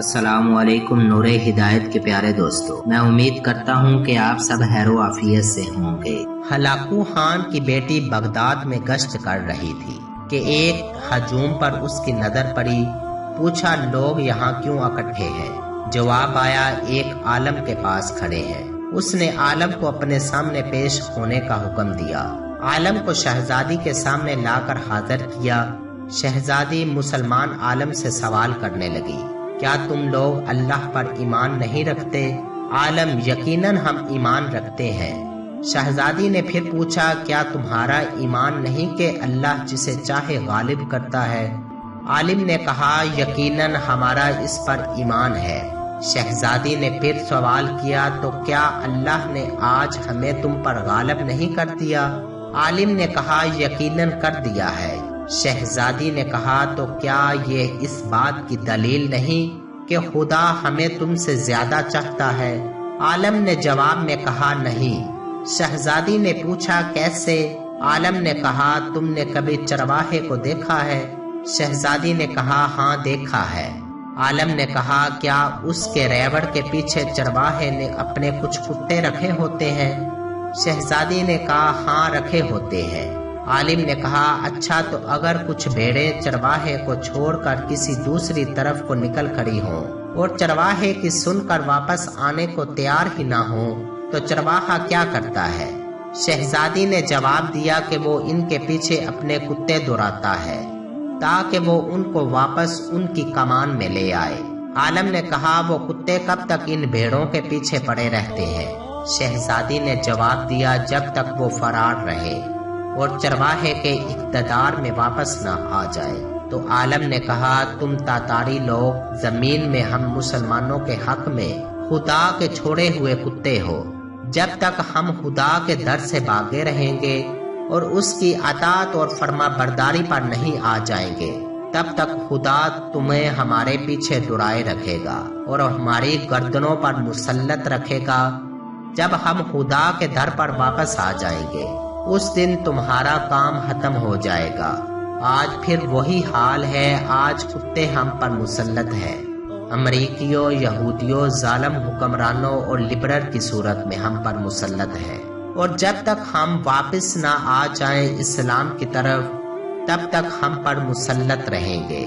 السلام علیکم نور ہدایت کے پیارے دوستو، میں امید کرتا ہوں کہ آپ سب خیر و عافیت سے ہوں گے۔ ہلاکو خان کی بیٹی بغداد میں گشت کر رہی تھی کہ ایک ہجوم پر اس کی نظر پڑی۔ پوچھا لوگ یہاں کیوں اکٹھے ہیں؟ جواب آیا ایک عالم کے پاس کھڑے ہیں۔ اس نے عالم کو اپنے سامنے پیش ہونے کا حکم دیا۔ عالم کو شہزادی کے سامنے لا کر حاضر کیا۔ شہزادی مسلمان عالم سے سوال کرنے لگی، کیا تم لوگ اللہ پر ایمان نہیں رکھتے؟ عالم یقیناً ہم ایمان رکھتے ہیں۔ شہزادی نے پھر پوچھا، کیا تمہارا ایمان نہیں کہ اللہ جسے چاہے غالب کرتا ہے؟ عالم نے کہا، یقیناً ہمارا اس پر ایمان ہے۔ شہزادی نے پھر سوال کیا، تو کیا اللہ نے آج ہمیں تم پر غالب نہیں کر دیا؟ عالم نے کہا، یقیناً کر دیا ہے۔ شہزادی نے کہا، تو کیا یہ اس بات کی دلیل نہیں کہ خدا ہمیں تم سے زیادہ چاہتا ہے؟ عالم نے جواب میں کہا، نہیں۔ شہزادی نے پوچھا، کیسے؟ عالم نے کہا، تم نے کبھی چرواہے کو دیکھا ہے؟ شہزادی نے کہا، ہاں دیکھا ہے۔ عالم نے کہا، کیا اس کے ریوڑ کے پیچھے چرواہے نے اپنے کچھ کتے رکھے ہوتے ہیں؟ شہزادی نے کہا، ہاں رکھے ہوتے ہیں۔ عالم نے کہا، اچھا تو اگر کچھ بھیڑیں چرواہے کو چھوڑ کر کسی دوسری طرف کو نکل کھڑی ہوں اور چرواہے کی سن کر واپس آنے کو تیار ہی نہ ہوں تو چرواہا کیا کرتا ہے؟ شہزادی نے جواب دیا کہ وہ ان کے پیچھے اپنے کتے دوڑاتا ہے تاکہ وہ ان کو واپس ان کی کمان میں لے آئے۔ عالم نے کہا، وہ کتے کب تک ان بھیڑوں کے پیچھے پڑے رہتے ہیں؟ شہزادی نے جواب دیا، جب تک وہ فرار رہے اور چرواہے کے اقتدار میں واپس نہ آ جائے۔ تو عالم نے کہا، تم تاتاری لوگ زمین میں ہم مسلمانوں کے حق میں خدا کے چھوڑے ہوئے کتے ہو۔ جب تک ہم خدا کے در سے بھاگے رہیں گے اور اس کی اطاعت اور فرما برداری پر نہیں آ جائیں گے، تب تک خدا تمہیں ہمارے پیچھے دوڑائے رکھے گا اور ہماری گردنوں پر مسلط رکھے گا۔ جب ہم خدا کے در پر واپس آ جائیں گے، اس دن تمہارا کام ختم ہو جائے گا۔ آج پھر وہی حال ہے، آج کتے ہم پر مسلط ہیں۔ امریکیوں، یہودیوں، ظالم حکمرانوں اور لبرل کی صورت میں ہم پر مسلط ہیں، اور جب تک ہم واپس نہ آ جائیں اسلام کی طرف، تب تک ہم پر مسلط رہیں گے۔